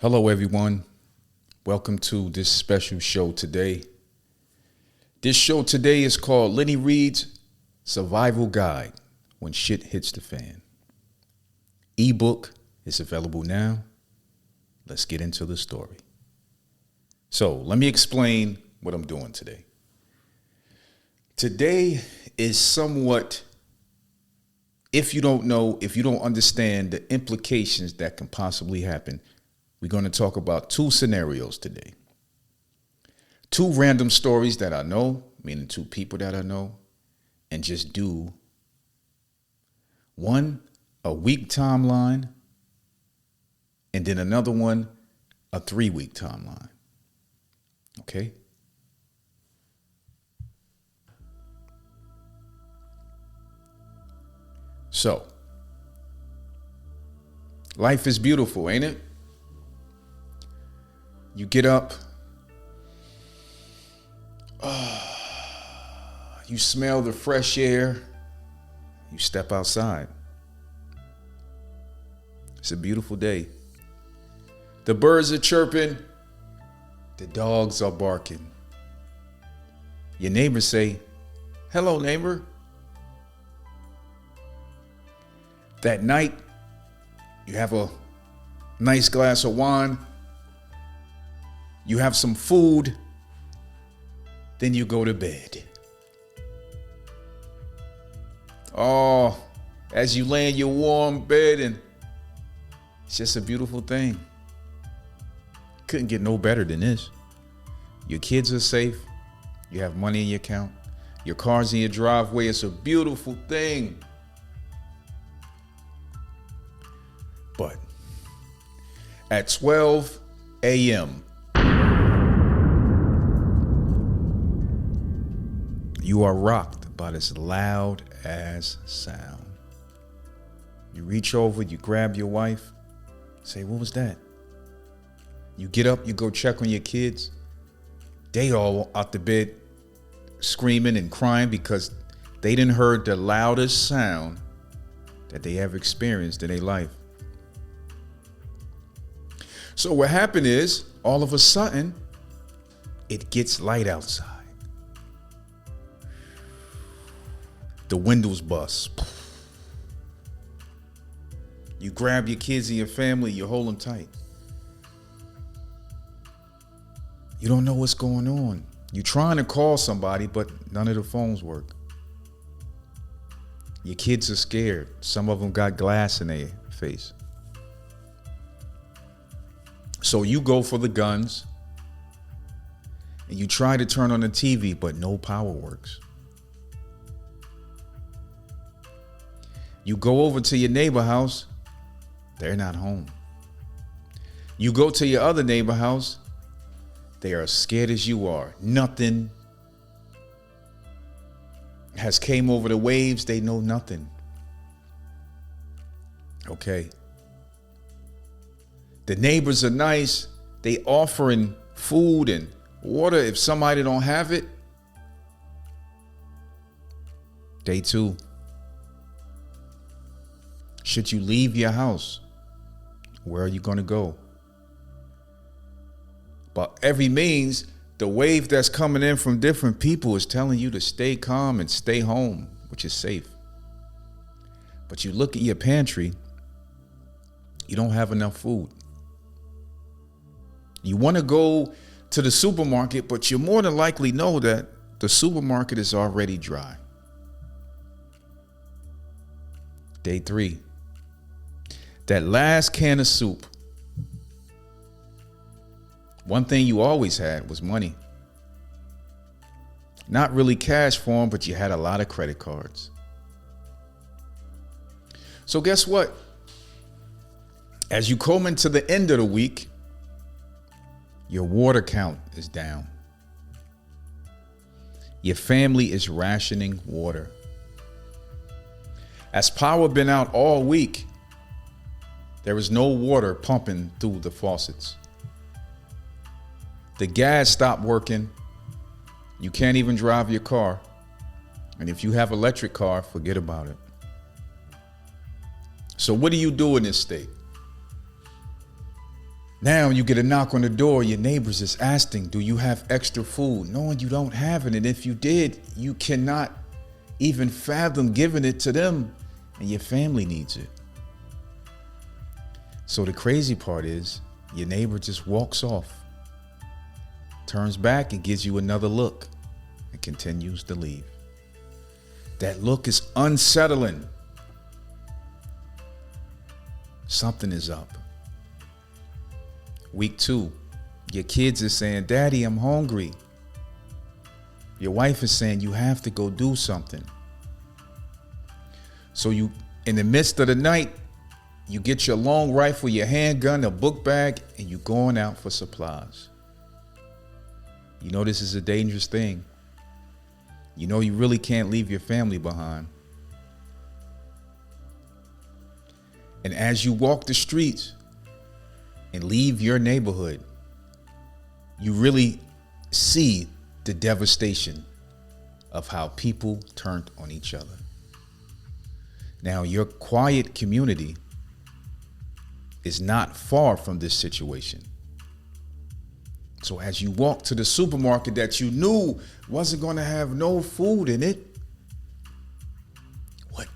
Hello, everyone. Welcome to this special show today. This show today is called Lenny Reed's Survival Guide When Shit Hits the Fan. Ebook is available now. Let's get into the story. So let me explain what I'm doing today. Today is somewhat, if you don't understand the implications that can possibly happen, we're going to talk about two scenarios today. Two random stories that I know, meaning two people that I know, and just do one, a week timeline, and then another one, a 3-week timeline. Okay? So, life is beautiful, ain't it? You get up, you smell the fresh air, you step outside. It's a beautiful day. The birds are chirping, the dogs are barking. Your neighbors say, "Hello, neighbor." That night, you have a nice glass of wine. You have some food, then you go to bed. Oh, as you lay in your warm bed, and it's just a beautiful thing. Couldn't get no better than this. Your kids are safe. You have money in your account. Your car's in your driveway. It's a beautiful thing. But at 12 a.m., you are rocked by this loud ass sound. You reach over, you grab your wife, say, "What was that?" You get up, you go check on your kids. They all out the bed screaming and crying because they didn't heard the loudest sound that they ever experienced in their life. So what happened is, all of a sudden, it gets light outside. The windows bust. You grab your kids and your family, you hold them tight. You don't know what's going on. You're trying to call somebody, but none of the phones work. Your kids are scared. Some of them got glass in their face. So you go for the guns, and you try to turn on the TV, but no power works. You go over to your neighbor house, they're not home. You go to your other neighbor house, they are as scared as you are. Nothing has came over the waves, they know nothing. Okay. The neighbors are nice, they offering food and water if somebody don't have it. Day 2. Should you leave your house? Where are you going to go? By every means, the wave that's coming in from different people is telling you to stay calm and stay home, which is safe. But you look at your pantry, you don't have enough food. You want to go to the supermarket, but you more than likely know that the supermarket is already dry. Day 3. That last can of soup. One thing you always had was money. Not really cash form, but you had a lot of credit cards. So guess what? As you come into the end of the week, your water count is down. Your family is rationing water. As power been out all week, there is no water pumping through the faucets. The gas stopped working. You can't even drive your car. And if you have an electric car, forget about it. So what do you do in this state? Now you get a knock on the door. Your neighbors is asking, do you have extra food? Knowing you don't have it. And if you did, you cannot even fathom giving it to them. And your family needs it. So the crazy part is your neighbor just walks off, turns back and gives you another look and continues to leave. That look is unsettling. Something is up. Week 2, your kids are saying, Daddy, I'm hungry. Your wife is saying, you have to go do something. So you, in the midst of the night, you get your long rifle, your handgun, a book bag, and you going out for supplies. You know this is a dangerous thing. You know you really can't leave your family behind. And as you walk the streets and leave your neighborhood, you really see the devastation of how people turned on each other. Now, your quiet community is not far from this situation. So as you walk to the supermarket that you knew wasn't going to have no food in it, what?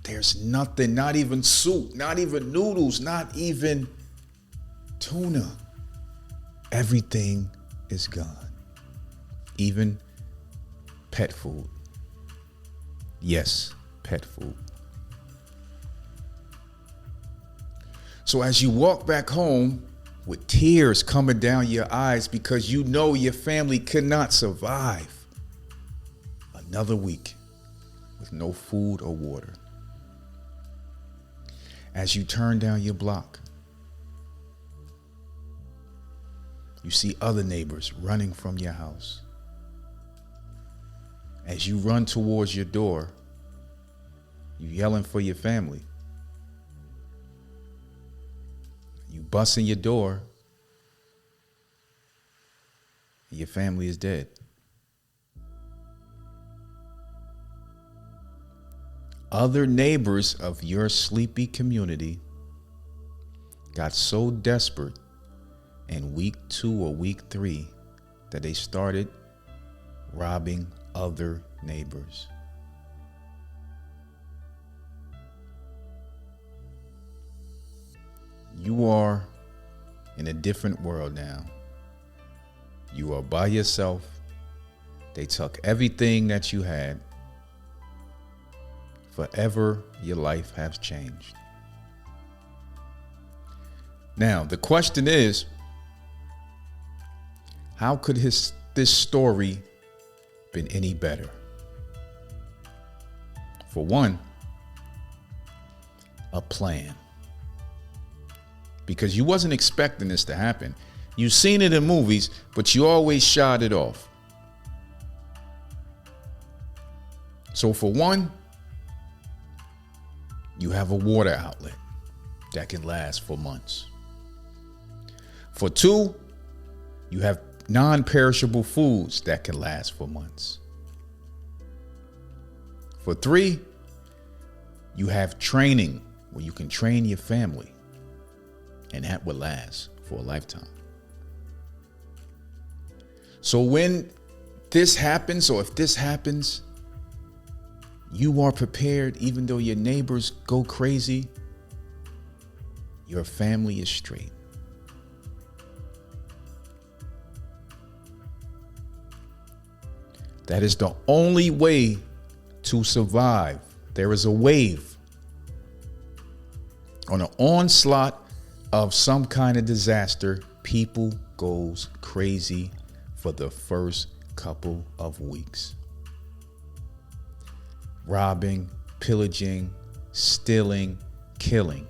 There's nothing, not even soup, not even noodles, not even tuna. Everything is gone. Even pet food. Yes, pet food. So as you walk back home with tears coming down your eyes because you know your family could not survive another week with no food or water. As you turn down your block, you see other neighbors running from your house. As you run towards your door, you yelling for your family. You bust in your door, and your family is dead. Other neighbors of your sleepy community got so desperate in week 2 or week 3 that they started robbing other neighbors. You are in a different world now. You are by yourself. They took everything that you had. Forever, your life has changed. Now, the question is, how could this story been any better? For one, a plan. Because you wasn't expecting this to happen. You've seen it in movies, but you always shied it off. So for one, you have a water outlet that can last for months. For 2, you have non-perishable foods that can last for months. For 3, you have training where you can train your family, and that will last for a lifetime. So when this happens, or if this happens, you are prepared. Even though your neighbors go crazy, your family is straight. That is the only way to survive. There is a wave on an onslaught of some kind of disaster. People goes crazy for the first couple of weeks. Robbing, pillaging, stealing, killing.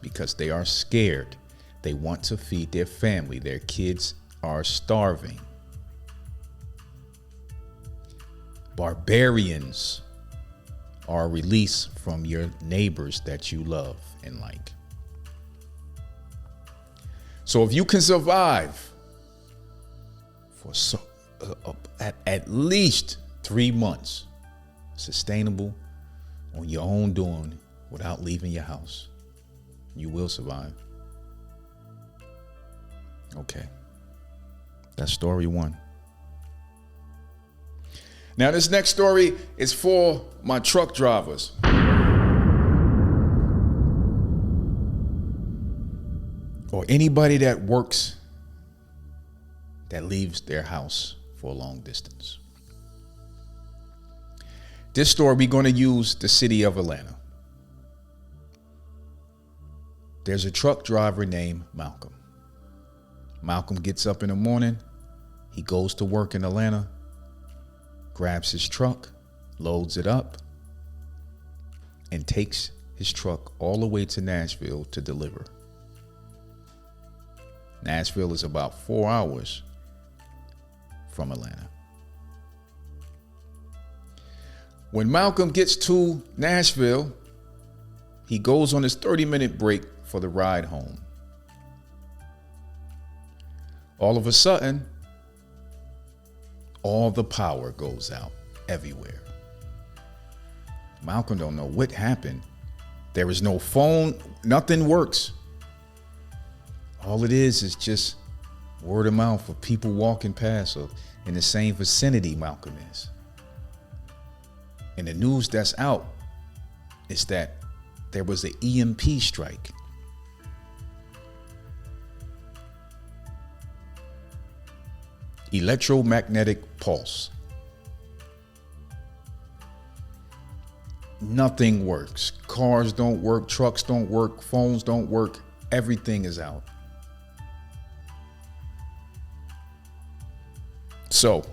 Because they are scared. They want to feed their family. Their kids are starving. Barbarians are released from your neighbors that you love and like. So if you can survive for at least 3 months, sustainable on your own doing without leaving your house, You will survive. Okay. That's story one. Now, this next story is for my truck drivers. Or anybody that works, that leaves their house for a long distance. This story, we're going to use the city of Atlanta. There's a truck driver named Malcolm. Malcolm gets up in the morning. He goes to work in Atlanta, grabs his truck, loads it up, and takes his truck all the way to Nashville to deliver. Nashville is about 4 hours from Atlanta. When Malcolm gets to Nashville, he goes on his 30-minute break for the ride home. All of a sudden, all the power goes out everywhere. Malcolm don't know what happened. There is no phone, nothing works. All it is just word of mouth of people walking past or in the same vicinity Malcolm is. And the news that's out is that there was an EMP strike. Electromagnetic pulse. Nothing works. Cars don't work, trucks don't work, phones don't work. Everything is out. So,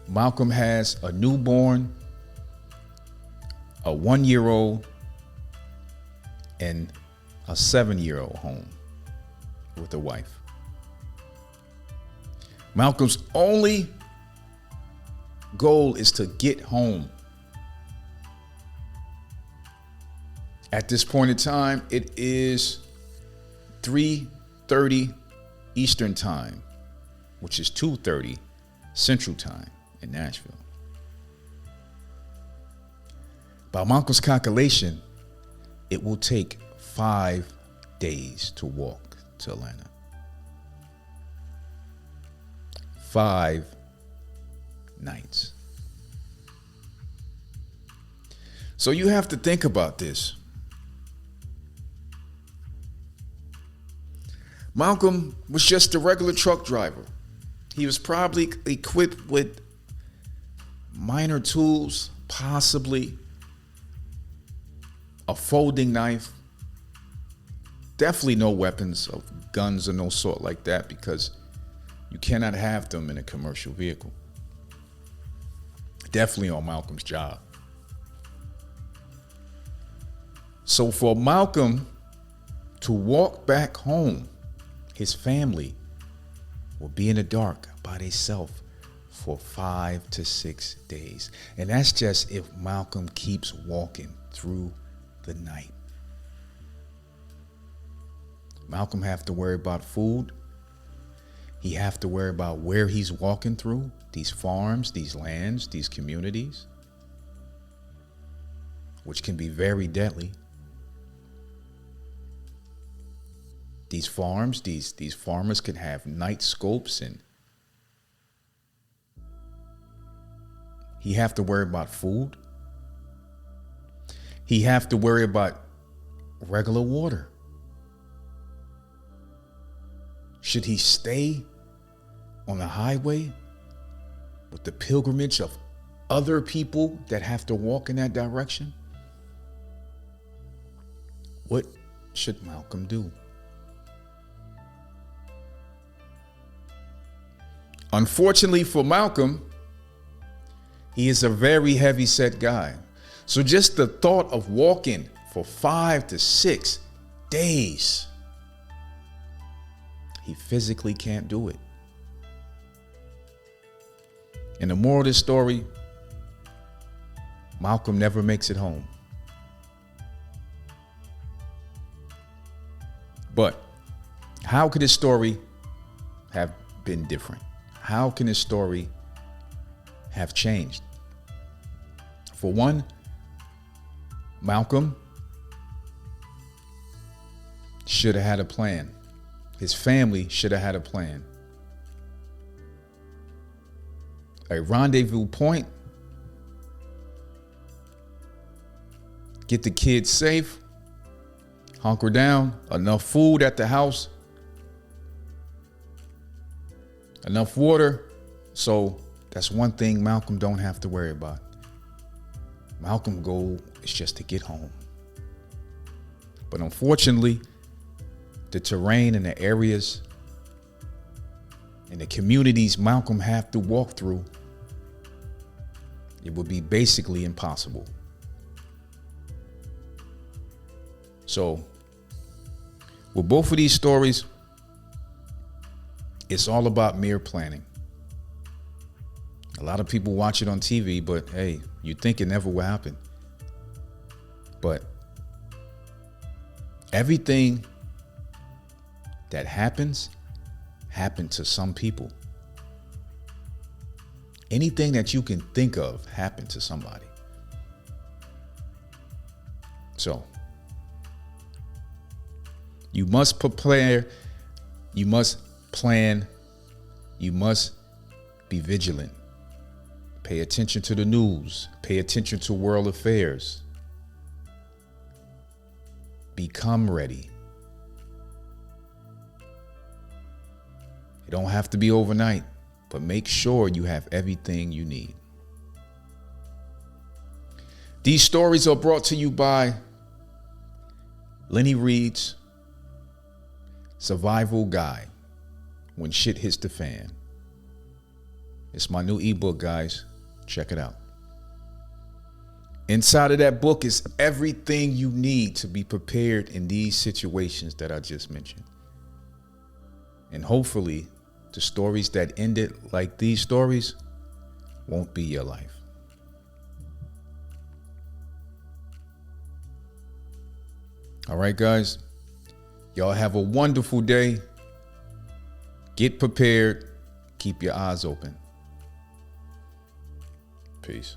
Malcolm has a newborn, a 1-year-old, and a 7-year-old home with a wife. Malcolm's only goal is to get home. At this point in time, it is 3:30 Eastern Time, which is 2:30 Central Time in Nashville. By Malcolm's calculation, it will take 5 days to walk to Atlanta. 5 nights. So you have to think about this. Malcolm was just a regular truck driver. He was probably equipped with minor tools, possibly a folding knife. Definitely no weapons of guns or no sort like that, because you cannot have them in a commercial vehicle. Definitely on Malcolm's job. So for Malcolm to walk back home, his family will be in the dark by themselves for 5 to 6 days. And that's just if Malcolm keeps walking through the night. Malcolm have to worry about food. He have to worry about where he's walking through, these farms, these lands, these communities, which can be very deadly. These farms, these farmers can have night scopes, and he have to worry about food. He have to worry about regular water. Should he stay on the highway with the pilgrimage of other people that have to walk in that direction? What should Malcolm do? Unfortunately for Malcolm, he is a very heavy-set guy. So just the thought of walking for 5 to 6 days, he physically can't do it. And the moral of this story, Malcolm never makes it home. But how could his story have been different? How can his story have changed? For one, Malcolm should have had a plan. His family should have had a plan. A rendezvous point. Get the kids safe. Hunker down. Enough food at the house. Enough water. So that's one thing Malcolm don't have to worry about. Malcolm's goal is just to get home. But unfortunately, the terrain and the areas and the communities Malcolm have to walk through, it would be basically impossible. So, with both of these stories, it's all about mere planning. A lot of people watch it on TV, but hey, you think it never will happen. But everything that happens to some people. Anything that you can think of happened to somebody. So, you must prepare, you must plan, you must be vigilant. Pay attention to the news, pay attention to world affairs. Become ready. It don't have to be overnight, but make sure you have everything you need. These stories are brought to you by Lenny Reed's Survival Guide When Shit Hits the Fan. It's my new ebook, guys. Check it out. Inside of that book is everything you need to be prepared in these situations that I just mentioned. And hopefully, the stories that ended like these stories won't be your life. All right, guys. Y'all have a wonderful day. Get prepared. Keep your eyes open. Peace.